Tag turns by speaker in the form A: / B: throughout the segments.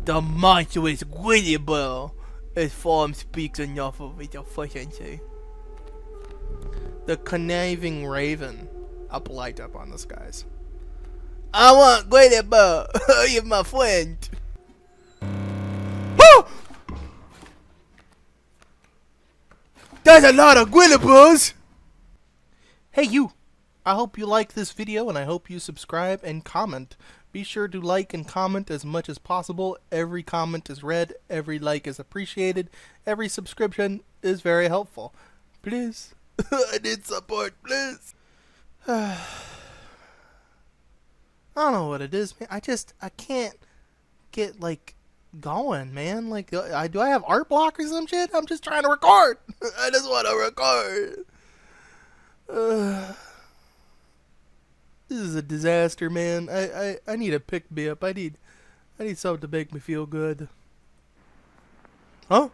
A: The monstrous Guinevere, as form speaks enough of its efficiency. The conniving raven, up light up on the skies. I want Guinevere, you're my friend. There's a lot of Guineveres! Hey you! I hope you like this video and I hope you subscribe and comment. Be sure to like and comment as much as possible. Every comment is read, every like is appreciated, every subscription is very helpful. Please. I need support, please. I don't know what it is, man. I can't get, like, going, man. Like, do I have art block or some shit? I'm just trying to record. I just want to record. This is a disaster, man. I need a pick me up. I need something to make me feel good. Huh?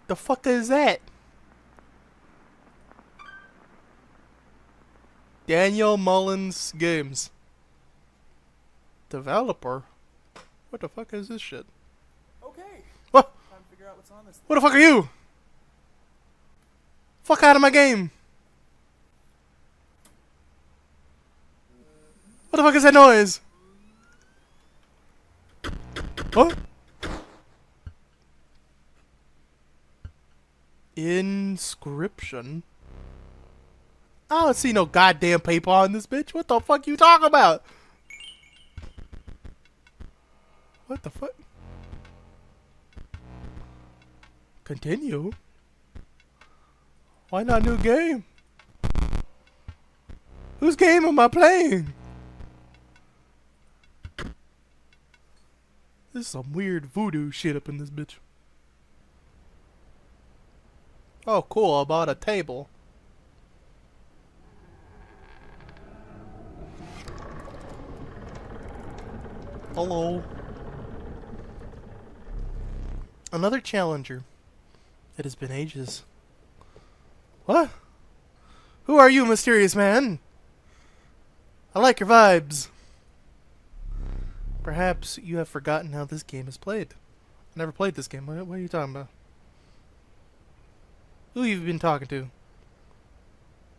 A: The fuck is that? Daniel Mullins Games. Developer? What the fuck is this shit?
B: Okay.
A: What?
B: Time to figure out what's on this thing.
A: What the fuck are you? Fuck out of my game. What the fuck is that noise? What? Inscryption? I don't see no goddamn paper on this bitch. What the fuck you talking about? What the fuck? Continue? Why not new game? Whose game am I playing? This is some weird voodoo shit up in this bitch. Oh cool, I bought a table. Hello. Another challenger. It has been ages. What? Who are you, mysterious man? I like your vibes. Perhaps you have forgotten how this game is played. I never played this game. What are you talking about? Who you been talking to?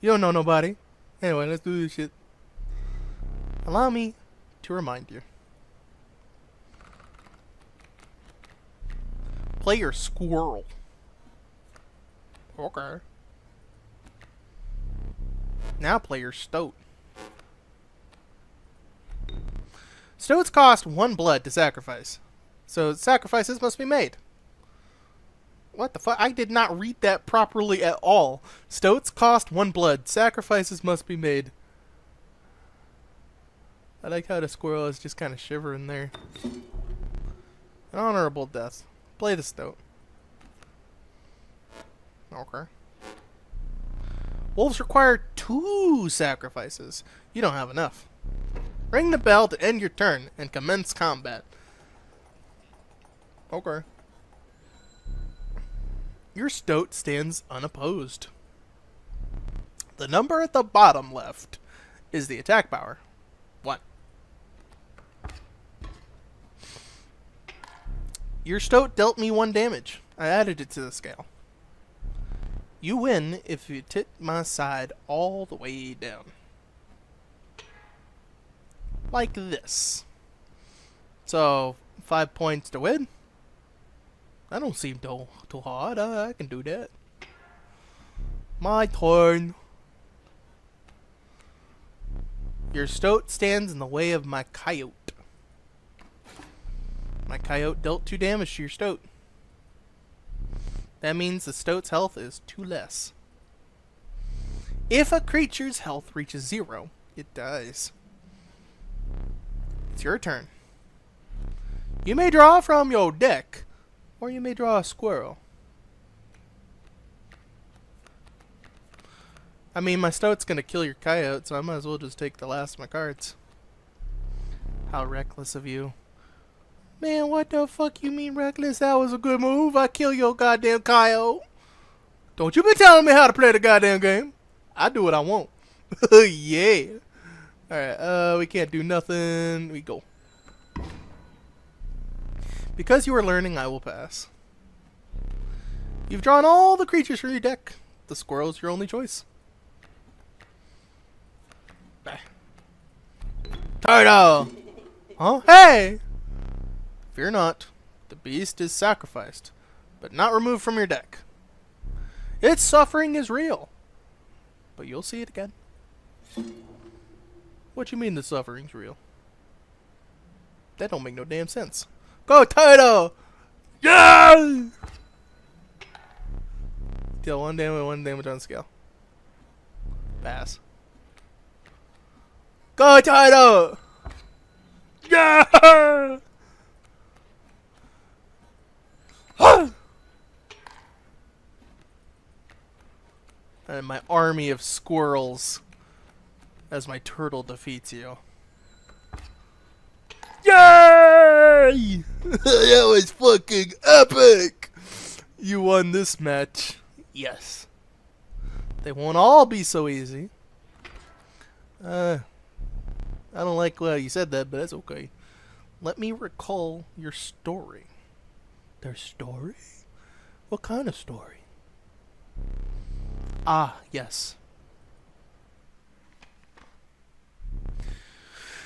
A: You don't know nobody. Anyway, let's do this shit. Allow me to remind you. Player squirrel. Okay. Now player stoat. Stoats cost 1 blood to sacrifice. So sacrifices must be made. What the fuck? I did not read that properly at all. Stoats cost 1 blood. Sacrifices must be made. I like how the squirrel is just kind of shivering there. An honorable death. Play the stoat. Okay. Wolves require 2 sacrifices. You don't have enough. Ring the bell to end your turn and commence combat. Okay. Your stoat stands unopposed. The number at the bottom left is the attack power. 1. Your stoat dealt me 1 damage. I added it to the scale. You win if you tip my side all the way down. Like this. So, 5 points to win. That don't seem too hard. I can do that. My turn. Your stoat stands in the way of my coyote. My coyote dealt 2 damage to your stoat. That means the stoat's health is 2 less. If a creature's health reaches 0, it dies. It's your turn. You may draw from your deck, or you may draw a squirrel. I mean, my stoat's gonna kill your coyote, so I might as well just take the last of my cards. How reckless of you. Man, what the fuck you mean reckless? That was a good move. I kill your goddamn coyote. Don't you be telling me how to play the goddamn game. I do what I want. Yeah. Alright, we can't do nothing. We go. Because you are learning, I will pass. You've drawn all the creatures from your deck. The squirrel is your only choice. Bah. Turtle! Huh? Hey! Fear not. The beast is sacrificed, but not removed from your deck. Its suffering is real, but you'll see it again. What you mean the suffering's real? That don't make no damn sense. Go, turtle! Yeah! Deal 1 damage on scale. Pass. Go, turtle! Yeah! And my army of squirrels as my turtle defeats you. Yay! That was fucking epic! You won this match. Yes. They won't all be so easy. I don't like how you said that, but that's okay. Let me recall your story. Their story? What kind of story? Ah, yes.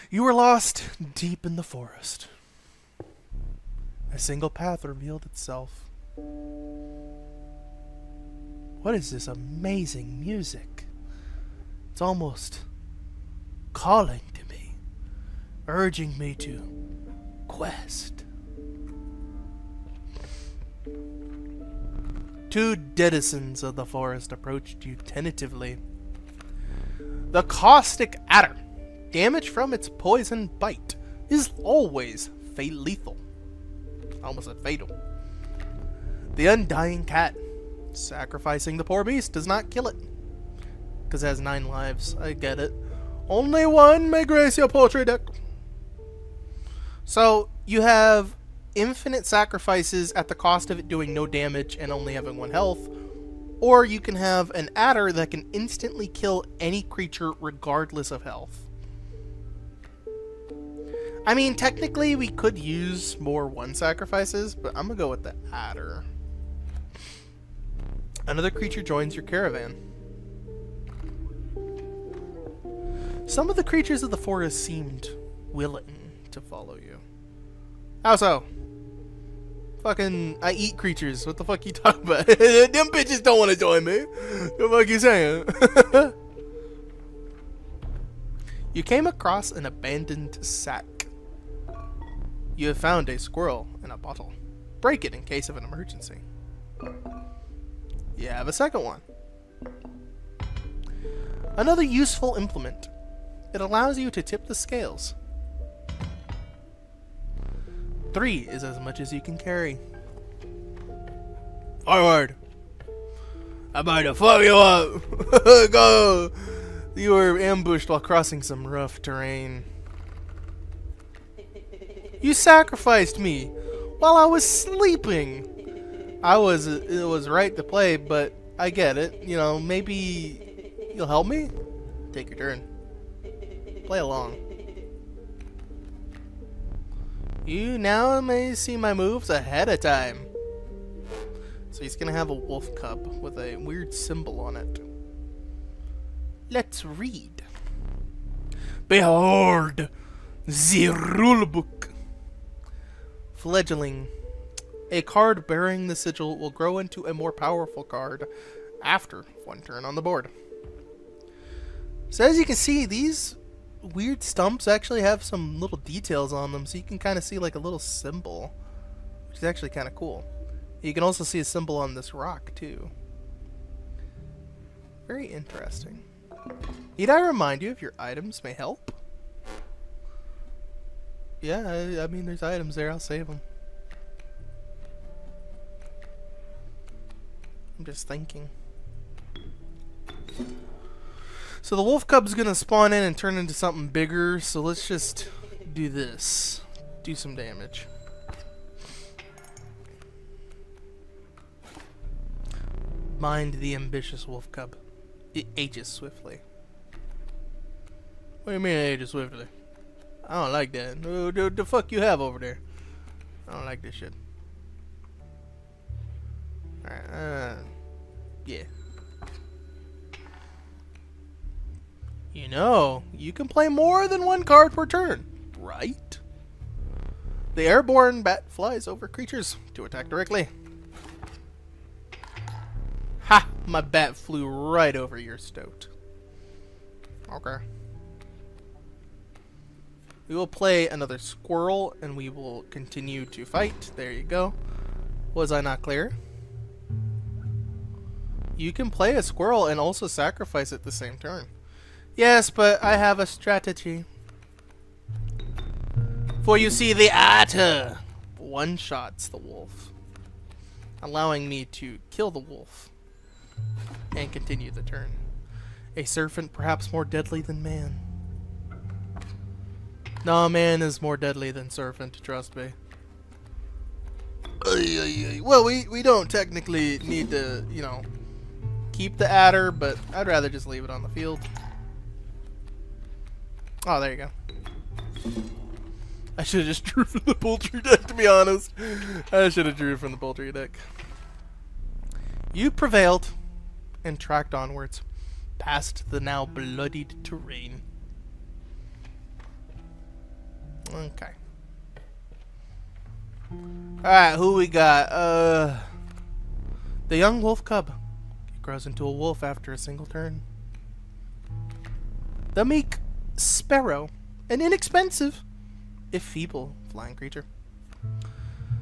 A: You were lost deep in the forest. A single path revealed itself. What is this amazing music? It's almost calling to me, urging me to quest. Two denizens of the forest approached you tentatively. The caustic adder, damage from its poison bite, is always lethal. I almost said fatal. The undying cat, sacrificing the poor beast does not kill it, because it has 9 lives. I get it. Only one may grace your poultry deck. So you have infinite sacrifices at the cost of it doing no damage and only having 1 health, or you can have an adder that can instantly kill any creature regardless of health. I mean, technically we could use more 1 sacrifices, but I'm gonna go with the adder. Another creature joins your caravan. Some of the creatures of the forest seemed willing to follow you. How so? Fucking, I eat creatures. What the fuck you talking about? Them bitches don't want to join me. What the fuck you saying? You came across an abandoned sack. You have found a squirrel in a bottle. Break it in case of an emergency. You have a second one. Another useful implement. It allows you to tip the scales. 3 is as much as you can carry. Forward! I'm about to fuck you up! Go! You were ambushed while crossing some rough terrain. You sacrificed me while I was sleeping! It was right to play, but I get it. You know, maybe you'll help me? Take your turn. Play along. You now may see my moves ahead of time. So he's gonna have a wolf cub with a weird symbol on it. Let's read. Behold the rulebook. Fledgling. A card bearing the sigil will grow into a more powerful card after 1 turn on the board. So as you can see, these weird stumps actually have some little details on them, so you can kind of see like a little symbol, which is actually kind of cool. You can also see a symbol on this rock too. Very interesting. Need I remind you if your items may help? Yeah, I mean there's items there, I'll save them. I'm just thinking. So the wolf cub's gonna spawn in and turn into something bigger, so let's just do this. Do some damage. Mind the ambitious wolf cub. It ages swiftly. What do you mean it ages swiftly? I don't like that. What the fuck you have over there? I don't like this shit. Alright, yeah. You know, you can play more than one card per turn, right? The airborne bat flies over creatures to attack directly. Ha! My bat flew right over your stoat. Okay. We will play another squirrel, and we will continue to fight. There you go. Was I not clear? You can play a squirrel and also sacrifice it the same turn. Yes, but I have a strategy. For you see, the otter one-shots the wolf, allowing me to kill the wolf and continue the turn. A serpent perhaps more deadly than man. No, man is more deadly than serpent, trust me. Well, we don't technically need to, you know, keep the adder, but I'd rather just leave it on the field. Oh, there you go. I should have just drew from the poultry deck, to be honest. I should have drew from the poultry deck. You prevailed and tracked onwards, past the now bloodied terrain. Okay. Alright, who we got? The young wolf cub. It grows into a wolf after a single turn. The meek sparrow. An inexpensive, if feeble, flying creature.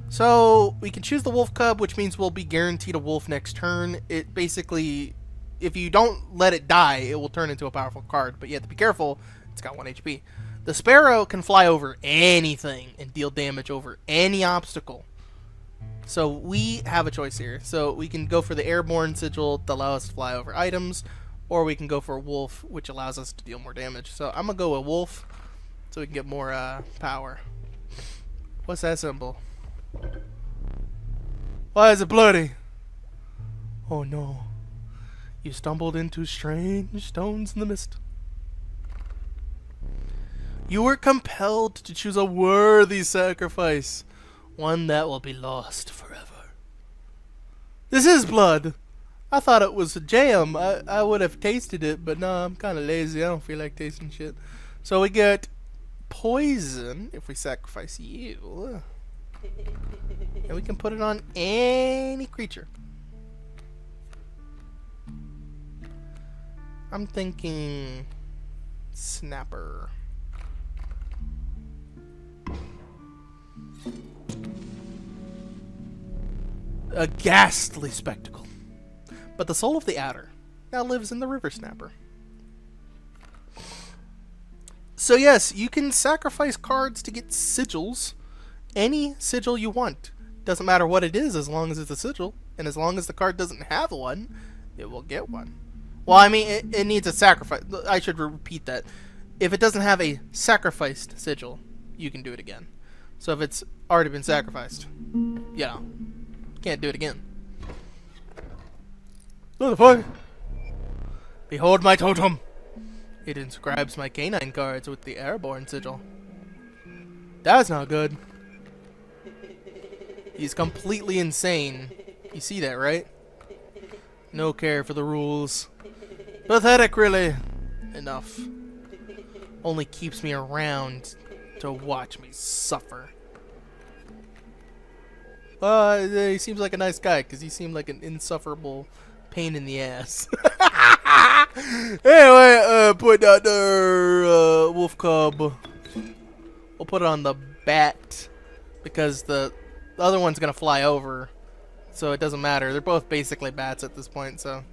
A: So, we can choose the wolf cub, which means we'll be guaranteed a wolf next turn. It basically, if you don't let it die, it will turn into a powerful card. But you have to be careful. It's got 1 HP. The sparrow can fly over anything and deal damage over any obstacle. So we have a choice here. So we can go for the airborne sigil to allow us to fly over items, or we can go for a wolf, which allows us to deal more damage. So I'm going to go with wolf so we can get more power. What's that symbol? Why is it bloody? Oh no. You stumbled into strange stones in the mist. You were compelled to choose a worthy sacrifice, one that will be lost forever. This is blood. I thought it was a jam. I would have tasted it, but no, I'm kind of lazy. I don't feel like tasting shit. So we get poison if we sacrifice you. And we can put it on any creature. I'm thinking snapper. A ghastly spectacle. But the soul of the adder now lives in the river snapper. So yes, you can sacrifice cards to get sigils. Any sigil you want. Doesn't matter what it is as long as it's a sigil. And as long as the card doesn't have one, it will get one. Well, I mean, it needs a sacrifice. I should repeat that. If it doesn't have a sacrificed sigil, you can do it again. So if it's already been sacrificed, you know, can't do it again. Motherfucker! Behold my totem! It inscribes my canine cards with the airborne sigil. That's not good. He's completely insane. You see that, right? No care for the rules. Pathetic, really. Enough. Only keeps me around to watch me suffer. He seems like a nice guy, because he seemed like an insufferable pain in the ass. Anyway, put out the wolf cub. We'll put it on the bat, because the other one's going to fly over, so it doesn't matter. They're both basically bats at this point, so.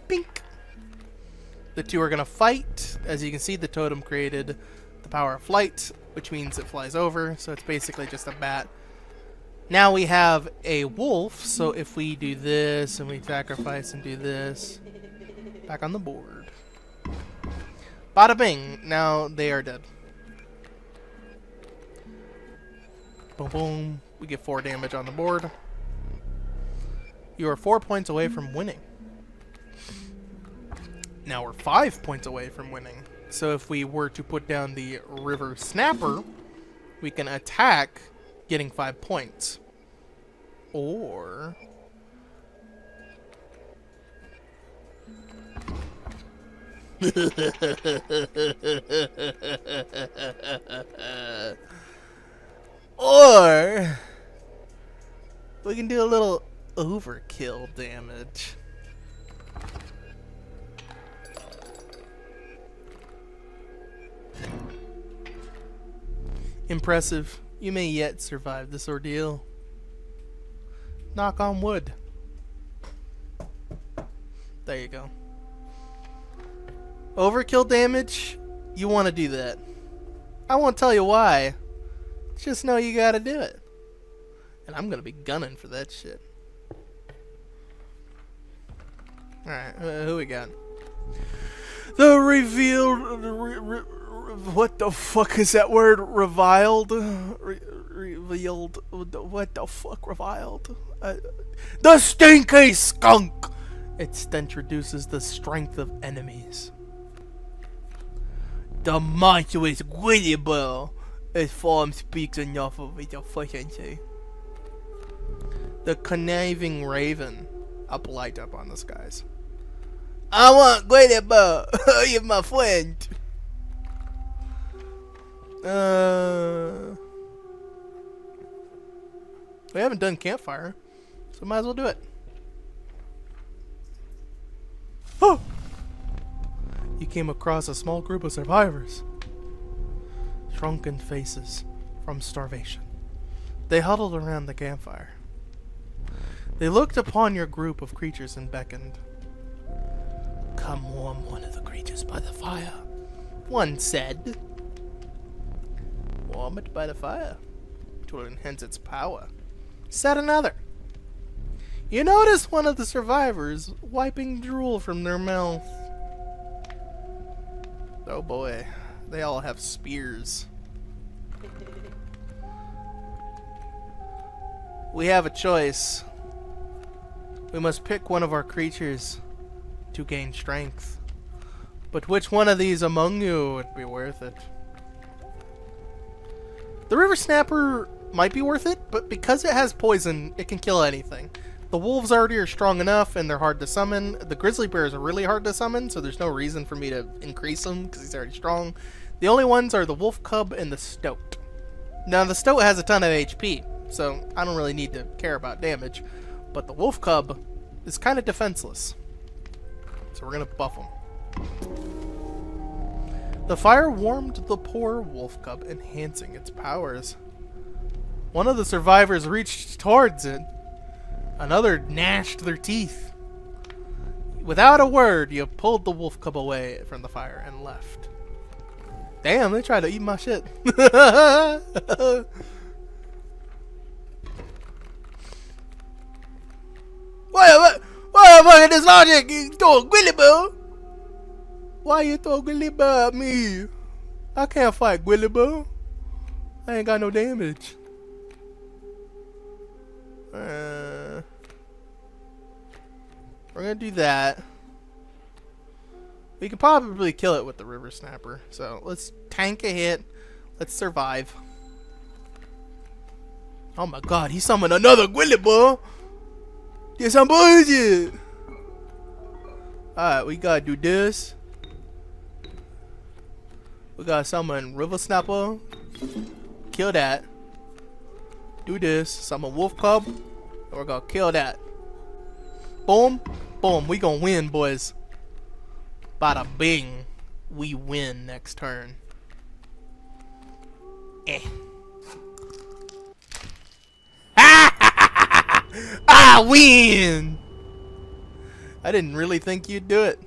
A: Pink. The two are going to fight. As you can see, the totem created the power of flight, which means it flies over, so it's basically just a bat. Now we have a wolf, so if we do this and we sacrifice and do this, back on the board. Bada bing! Now they are dead. Boom boom. We get 4 damage on the board. You are 4 points away from winning. Now we're 5 points away from winning. So if we were to put down the river snapper, we can attack getting 5 points. Or... or... we can do a little overkill damage. Impressive. You may yet survive this ordeal. Knock on wood. There you go. Overkill damage, you want to do that. I won't tell you why. Just know you gotta do it. And I'm gonna be gunning for that shit. Alright, who we got? The revealed... what the fuck is that word? Reviled? Revealed? What the fuck? Reviled? The stinky skunk! Its stench reduces the strength of enemies. The monstrous Guillibo. Its form speaks enough of its efficiency. The conniving raven. I'll light up on this, guys. I want Guillibo. You're my friend. We haven't done campfire, so might as well do it. Oh! You came across a small group of survivors. Shrunken faces from starvation. They huddled around the campfire. They looked upon your group of creatures and beckoned. Come warm one of the creatures by the fire, one said. Warm it by the fire. It will enhance its power, said another. You notice one of the survivors wiping drool from their mouth. Oh boy, they all have spears. We have a choice. We must pick one of our creatures to gain strength. But which one of these among you would be worth it? The river snapper might be worth it, but because it has poison, it can kill anything. The wolves already are strong enough, and they're hard to summon. The grizzly bears are really hard to summon, so there's no reason for me to increase them, because he's already strong. The only ones are the wolf cub and the stoat. Now, the stoat has a ton of HP, so I don't really need to care about damage. But the wolf cub is kind of defenseless, so we're going to buff him. The fire warmed the poor wolf cub, enhancing its powers. One of the survivors reached towards it. Another gnashed their teeth. Without a word, you pulled the wolf cub away from the fire and left. Damn, they tried to eat my shit. What the fuck is this logic? You throw a Guillibo? Why you throw Guillibo at me? I can't fight Guillibo. I ain't got no damage. We're gonna do that. We could probably kill it with the river snapper. So let's tank a hit. Let's survive. Oh my god, he summoned another Guillibo. Get some bullshit. Alright, we gotta do this. We gotta summon river snapper. Kill that. Do this. Summon wolf cub. And we're gonna kill that. Boom. Boom. We gonna win, boys. Bada bing. We win next turn. I win! I didn't really think you'd do it.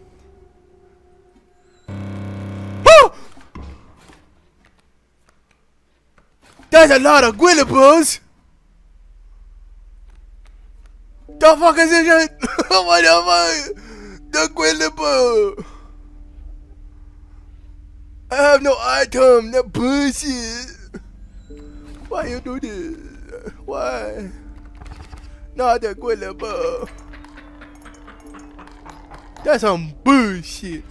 A: Woo! That's a lot of Guillibos! The fuck is this shit? What the fuck? The Guillibo! I have no item, that bullshit! Why you do this? Why? Not the Guillibo. That's some bullshit.